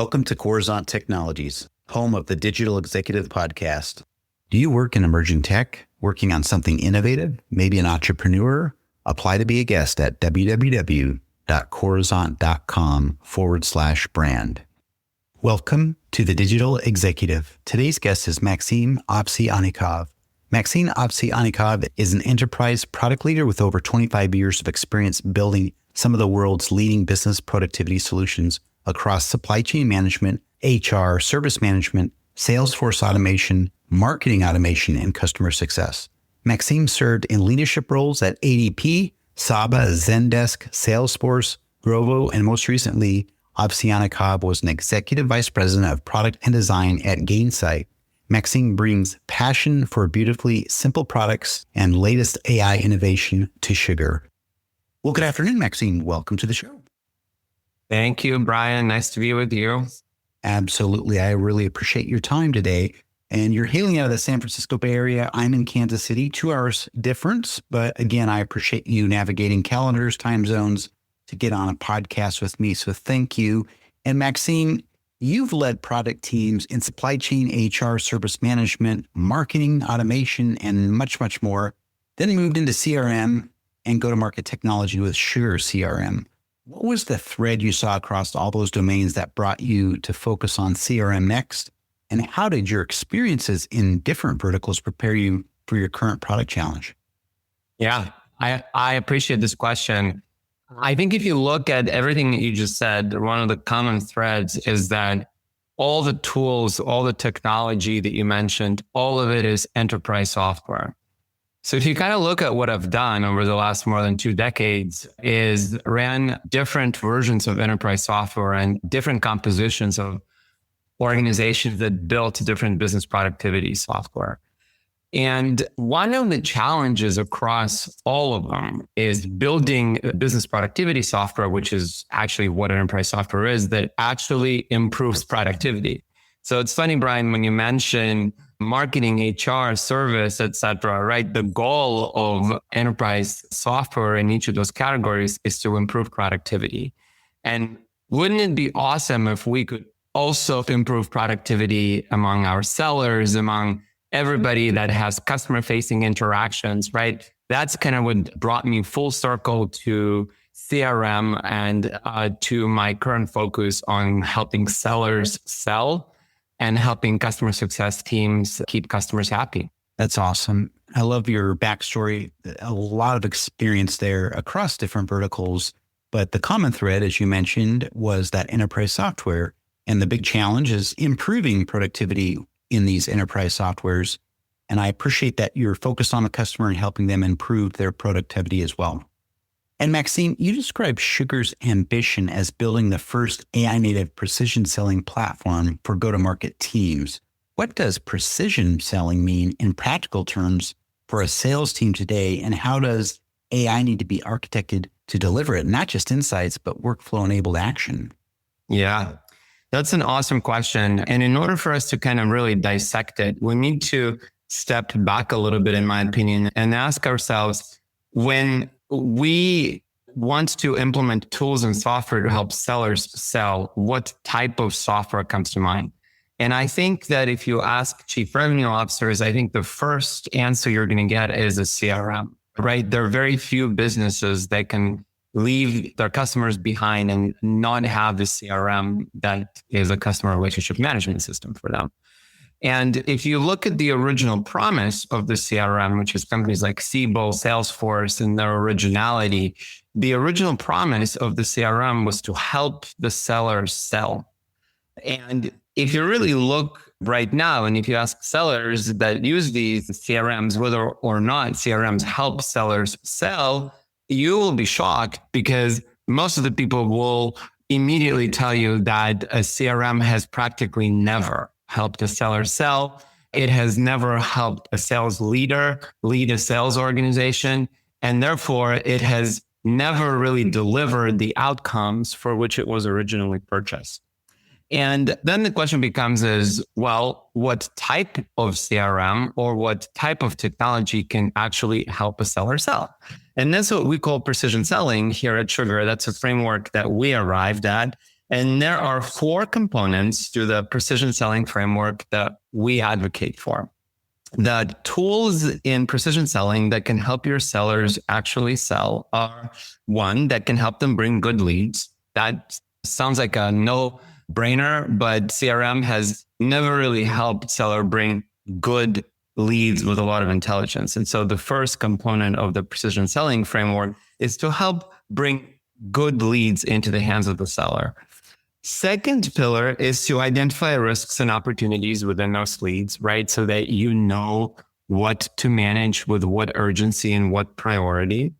Welcome to Coruzant Technologies, home of the Digital Executive Podcast. Do you work in emerging tech, working on something innovative, maybe an entrepreneur? Apply to be a guest at www.coruzant.com/brand. Welcome to the Digital Executive. Today's guest is Maksim Ovsyannikov. Maksim Ovsyannikov is an enterprise product leader with over 25 years of experience building some of the world's leading business productivity solutions across supply chain management, HR, service management, Salesforce automation, marketing automation, and customer success. Maksim served in leadership roles at ADP, Saba, Zendesk, Salesforce, Grovo, and most recently, Ovsyannikov was an executive vice president of product and design at Gainsight. Maksim brings passion for beautifully simple products and latest AI innovation to Sugar. Well, good afternoon, Maksim. Welcome to the show. Thank you, Brian. Nice to be with you. Absolutely. I really appreciate your time today. And you're hailing out of the San Francisco Bay Area. I'm in Kansas City, 2 hours difference. But again, I appreciate you navigating calendars, time zones to get on a podcast with me. So thank you. And Maksim, you've led product teams in supply chain, HR, service management, marketing, automation, and much, much more. Then moved into CRM and go-to-market technology with SugarCRM. What was the thread you saw across all those domains that brought you to focus on CRM next? And how did your experiences in different verticals prepare you for your current product challenge? Yeah, I appreciate this question. I think if you look at everything that you just said, one of the common threads is that all the tools, all the technology that you mentioned, all of it is enterprise software. So if you kind of look at what I've done over the last more than 2 decades is ran different versions of enterprise software and different compositions of organizations that built different business productivity software. And one of the challenges across all of them is building business productivity software, which is actually what enterprise software is, that actually improves productivity. So it's funny, Brian, when you mention marketing, HR, service, et cetera, right? The goal of enterprise software in each of those categories is to improve productivity. And wouldn't it be awesome if we could also improve productivity among our sellers, among everybody that has customer-facing interactions, right? That's kind of what brought me full circle to CRM and to my current focus on helping sellers sell and helping customer success teams keep customers happy. That's awesome. I love your backstory. A lot of experience there across different verticals. But the common thread, as you mentioned, was that enterprise software. And the big challenge is improving productivity in these enterprise softwares. And I appreciate that you're focused on the customer and helping them improve their productivity as well. And Maksim, you described Sugar's ambition as building the first AI-native precision selling platform for go-to-market teams. What does precision selling mean in practical terms for a sales team today? And how does AI need to be architected to deliver it? Not just insights, but workflow-enabled action. Yeah, that's an awesome question. And in order for us to kind of really dissect it, we need to step back a little bit, in my opinion, and ask ourselves, when we want to implement tools and software to help sellers sell, what type of software comes to mind? And I think that if you ask chief revenue officers, I think the first answer you're going to get is a CRM, right? There are very few businesses that can leave their customers behind and not have the CRM that is a customer relationship management system for them. And if you look at the original promise of the CRM, which is companies like Siebel, Salesforce, and their originality, the original promise of the CRM was to help the seller sell. And if you really look right now, and if you ask sellers that use these CRMs, whether or not CRMs help sellers sell, you will be shocked because most of the people will immediately tell you that a CRM has practically never helped a seller sell. It has never helped a sales leader lead a sales organization. And therefore, it has never really delivered the outcomes for which it was originally purchased. And then the question becomes is, well, what type of CRM or what type of technology can actually help a seller sell? And that's what we call precision selling here at Sugar. That's a framework that we arrived at. And there are 4 components to the precision selling framework that we advocate for. The tools in precision selling that can help your sellers actually sell are: 1, that can help them bring good leads. That sounds like a no-brainer, but CRM has never really helped seller bring good leads with a lot of intelligence. And so the first component of the precision selling framework is to help bring good leads into the hands of the seller. Second pillar is to identify risks and opportunities within those leads, right? So that you know what to manage with what urgency and what priority.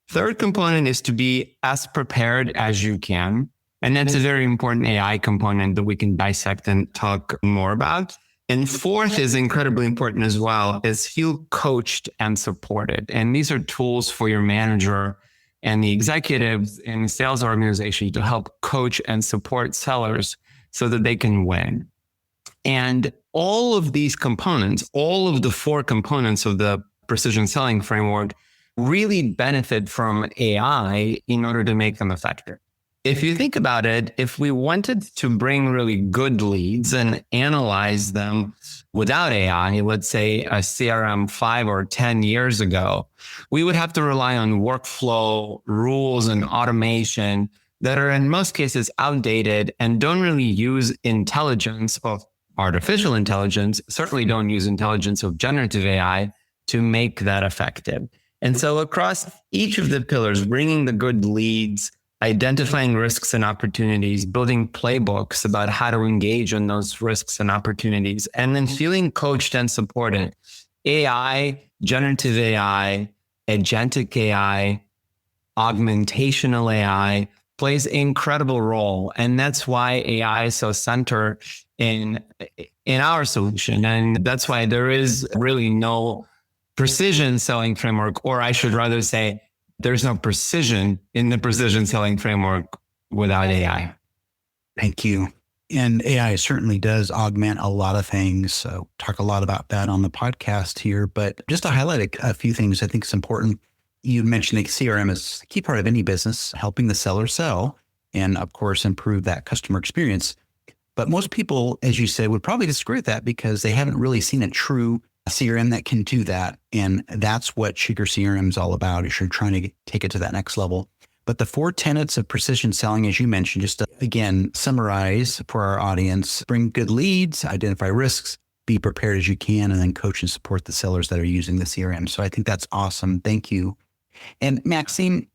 Third component is to be as prepared as you can. And that's a very important AI component that we can dissect and talk more about. And fourth is incredibly important as well, is feel coached and supported. And these are tools for your manager and the executives in the sales organization to help coach and support sellers so that they can win. And all of these components, all of the 4 components of the precision selling framework really benefit from AI in order to make them effective. If you think about it, if we wanted to bring really good leads and analyze them without AI, let's say a CRM 5 or 10 years ago, we would have to rely on workflow rules and automation that are in most cases outdated and don't really use intelligence of artificial intelligence, certainly don't use intelligence of generative AI to make that effective. And so across each of the pillars, bringing the good leads, identifying risks and opportunities, building playbooks about how to engage on those risks and opportunities, and then feeling coached and supported. AI, generative AI, agentic AI, augmentational AI plays an incredible role. And that's why AI is so centered in our solution. And that's why there is really no precision selling framework, or I should rather say, there's no precision in the precision selling framework without AI. Thank you. And AI certainly does augment a lot of things. So talk a lot about that on the podcast here. But just to highlight a few things I think is important. You mentioned that CRM is a key part of any business, helping the seller sell and, of course, improve that customer experience. But most people, as you said, would probably disagree with that because they haven't really seen a true CRM that can do that. And that's what SugarCRM is all about, is you're trying to take it to that next level. But the 4 tenets of precision selling, as you mentioned, just to, again, summarize for our audience: bring good leads, identify risks, be prepared as you can, and then coach and support the sellers that are using the CRM. So I think that's awesome. Thank you. And Maksim,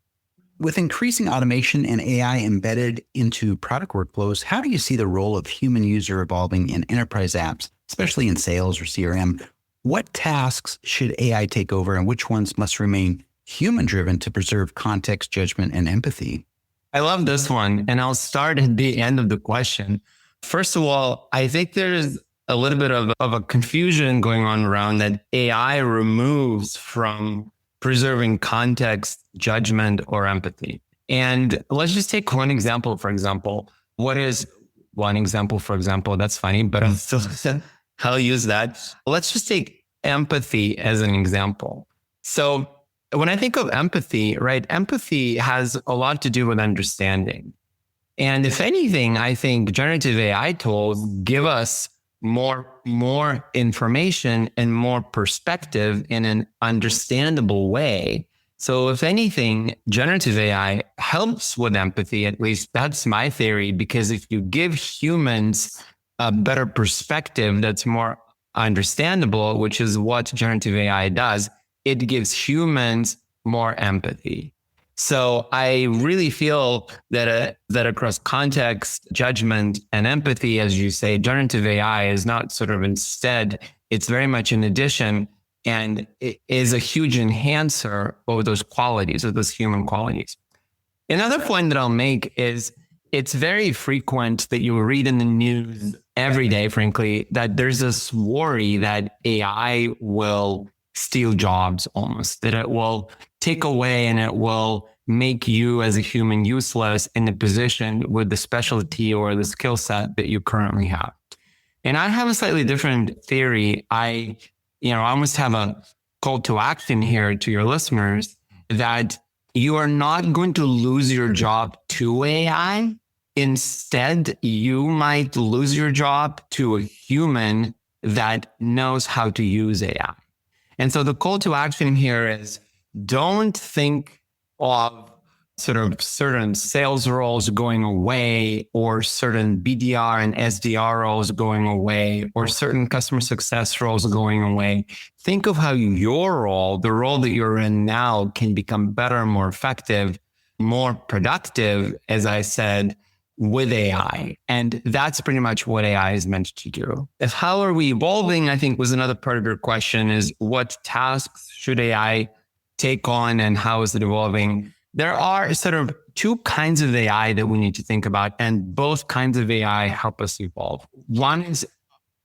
with increasing automation and AI embedded into product workflows, how do you see the role of human user evolving in enterprise apps, especially in sales or CRM? What tasks should AI take over and which ones must remain human-driven to preserve context, judgment, and empathy? I love this one. And I'll start at the end of the question. First of all, I think there's a little bit of a confusion going on around that AI removes from preserving context, judgment, or empathy. And let's just take one example, for example. What is one example, for example? That's funny, but I'll use that. Let's just take empathy as an example. So when I think of empathy, right, empathy has a lot to do with understanding. And if anything, I think generative AI tools give us more information and more perspective in an understandable way. So if anything, generative AI helps with empathy. At least that's my theory, because if you give humans a better perspective that's more understandable, which is what generative AI does, it gives humans more empathy. So I really feel that across context, judgment, and empathy, as you say, generative AI is not sort of instead, it's very much in addition, and it is a huge enhancer of those qualities, of those human qualities. Another point that I'll make is it's very frequent that you read in the news every day, frankly, that there's this worry that AI will steal jobs almost, that it will take away and it will make you as a human useless in the position with the specialty or the skill set that you currently have. And I have a slightly different theory. I almost have a call to action here to your listeners that you are not going to lose your job to AI. Instead, you might lose your job to a human that knows how to use AI. And so the call to action here is don't think of sort of certain sales roles going away or certain BDR and SDR roles going away or certain customer success roles going away. Think of how your role, the role that you're in now, can become better, more effective, more productive, as I said, with AI. And that's pretty much what AI is meant to do. How are we evolving, I think was another part of your question, is what tasks should AI take on and how is it evolving? There are sort of two kinds of AI that we need to think about, and both kinds of AI help us evolve. One is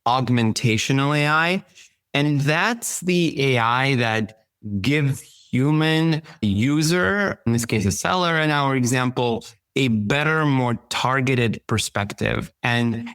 augmentational AI, and that's the AI that gives human user, in this case, a seller in our example, a better, more targeted perspective and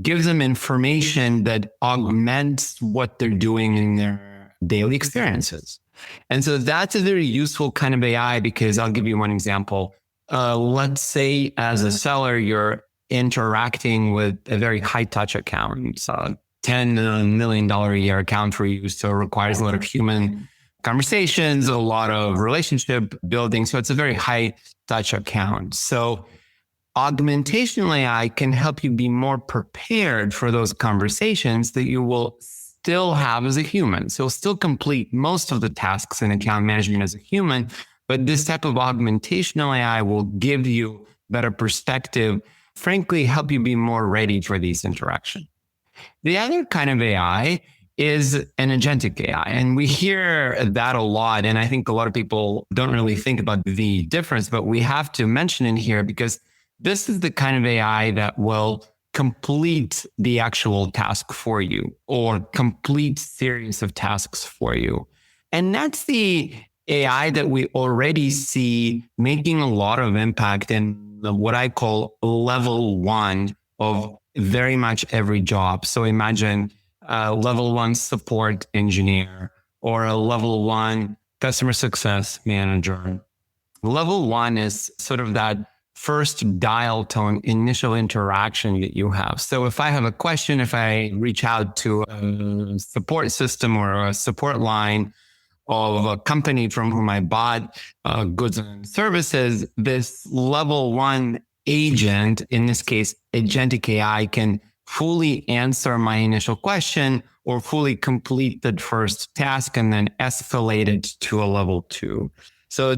gives them information that augments what they're doing in their daily experiences. And so that's a very useful kind of AI because I'll give you one example. Let's say as a seller, you're interacting with a very high touch account. So $10 million a year account for you. So it requires a lot of human conversations, a lot of relationship building. So it's a very high touch account. So augmentational AI can help you be more prepared for those conversations that you will still have as a human. So you'll still complete most of the tasks in account management as a human, but this type of augmentational AI will give you better perspective, frankly, help you be more ready for these interactions. The other kind of AI is an agentic AI. And we hear that a lot. And I think a lot of people don't really think about the difference, but we have to mention in here because this is the kind of AI that will complete the actual task for you or complete series of tasks for you. And that's the AI that we already see making a lot of impact in what I call level one of very much every job. So imagine a level one support engineer or a level one customer success manager. Level one is sort of that first dial tone initial interaction that you have. So if I have a question, if I reach out to a support system or a support line of a company from whom I bought goods and services, this level one agent, in this case, agentic AI, can fully answer my initial question or fully complete the first task and then escalate it to a level two. So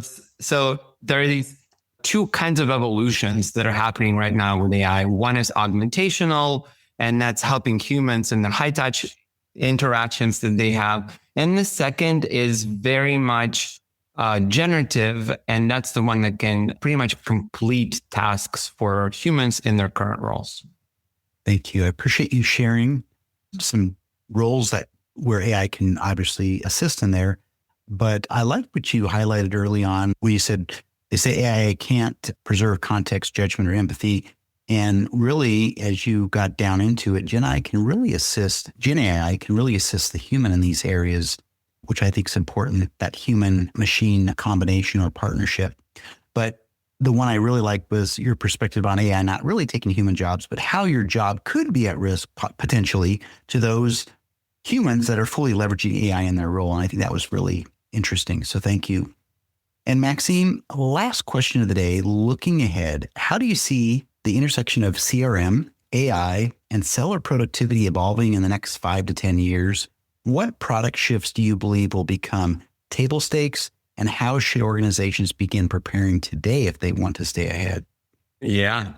there are these two kinds of evolutions that are happening right now with AI. One is augmentational, and that's helping humans in the high touch interactions that they have. And the second is very much generative, and that's the one that can pretty much complete tasks for humans in their current roles. Thank you. I appreciate you sharing some roles where AI can obviously assist in there. But I like what you highlighted early on where you said, they say AI can't preserve context, judgment, or empathy. And really, as you got down into it, Gen AI can really assist the human in these areas, which I think is important, that human-machine combination or partnership. But the one I really liked was your perspective on AI, not really taking human jobs, but how your job could be at risk potentially to those humans that are fully leveraging AI in their role. And I think that was really interesting. So thank you. And Maksim, last question of the day, looking ahead, how do you see the intersection of CRM, AI, and seller productivity evolving in the next 5 to 10 years? What product shifts do you believe will become table stakes, and how should organizations begin preparing today if they want to stay ahead? Yeah,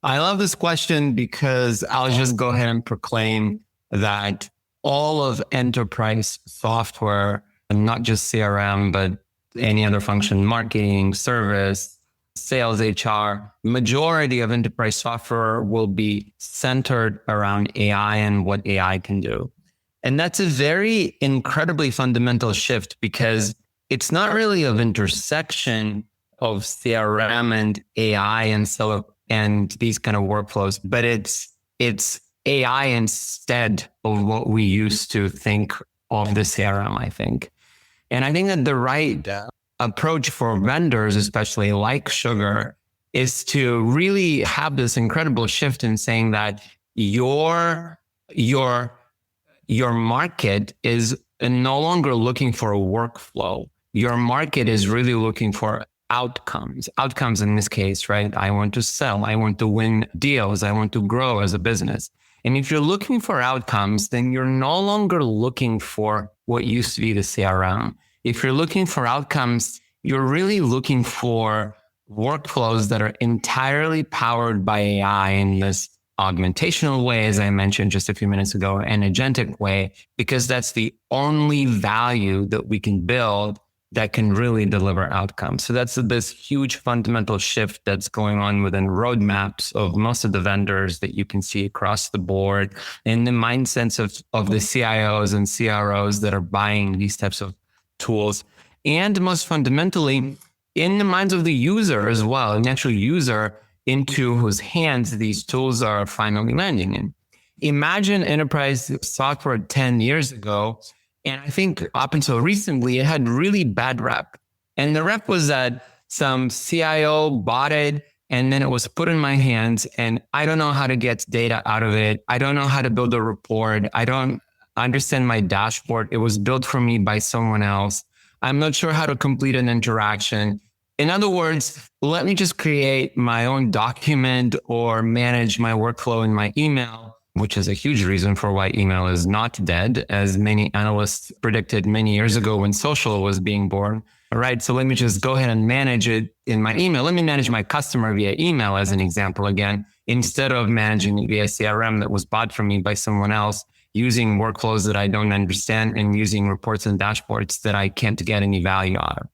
I love this question because I'll just go ahead and proclaim that all of enterprise software, and not just CRM, but any other function, marketing, service, sales, HR, majority of enterprise software will be centered around AI and what AI can do. And that's a very incredibly fundamental shift because it's not really of intersection of CRM and AI and these kind of workflows, but it's AI instead of what we used to think of the CRM, I think. And I think that the right approach for vendors, especially like Sugar, is to really have this incredible shift in saying that your market is no longer looking for a workflow. Your market is really looking for outcomes. Outcomes in this case, right? I want to sell. I want to win deals. I want to grow as a business. And if you're looking for outcomes, then you're no longer looking for what used to be the CRM. If you're looking for outcomes, you're really looking for workflows that are entirely powered by AI in this augmentational way, as I mentioned just a few minutes ago, and agentic way, because that's the only value that we can build that can really deliver outcomes. So that's this huge fundamental shift that's going on within roadmaps of most of the vendors that you can see across the board, and the mindsets of the CIOs and CROs that are buying these types of tools. And most fundamentally, in the minds of the user as well, an actual user into whose hands these tools are finally landing in. Imagine enterprise software 10 years ago. And I think up until recently, it had really bad rep. And the rep was that some CIO bought it and then it was put in my hands and I don't know how to get data out of it. I don't know how to build a report. I don't understand my dashboard. It was built for me by someone else. I'm not sure how to complete an interaction. In other words, let me just create my own document or manage my workflow in my email, which is a huge reason for why email is not dead, as many analysts predicted many years ago when social was being born. All right, so let me just go ahead and manage it in my email. Let me manage my customer via email as an example again, instead of managing it via CRM that was bought for me by someone else, using workflows that I don't understand and using reports and dashboards that I can't get any value out of.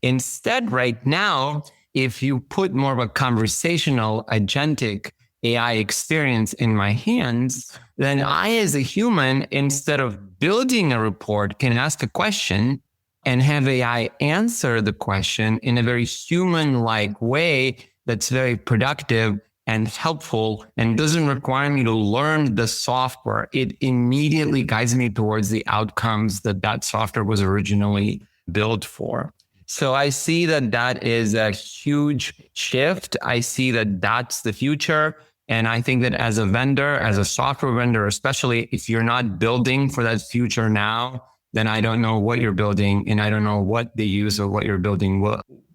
Instead, right now, if you put more of a conversational, agentic AI experience in my hands, then I, as a human, instead of building a report, can ask a question and have AI answer the question in a very human-like way that's very productive and helpful and doesn't require me to learn the software. It immediately guides me towards the outcomes that software was originally built for. So I see that is a huge shift. I see that that's the future. And I think that as a vendor, as a software vendor, especially if you're not building for that future now, then I don't know what you're building and I don't know what the use of what you're building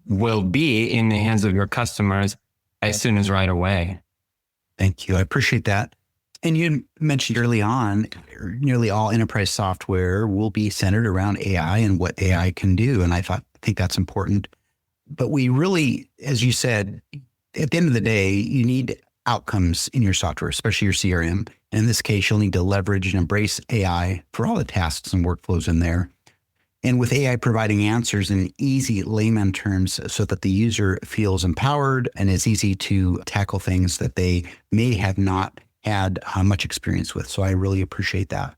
will be in the hands of your customers as soon as right away. Think you. I appreciate that. And you mentioned early on, nearly all enterprise software will be centered around AI and what AI can do. And I think that's important. But we really, as you said, at the end of the day, you need outcomes in your software, especially your CRM. And in this case, you'll need to leverage and embrace AI for all the tasks and workflows in there. And with AI providing answers in easy layman terms so that the user feels empowered and it's easy to tackle things that they may have not had much experience with. So I really appreciate that.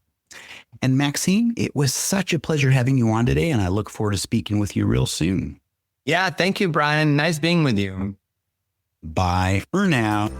And Maksim, it was such a pleasure having you on today, and I look forward to speaking with you real soon. Yeah, thank you, Brian. Nice being with you. Bye for now.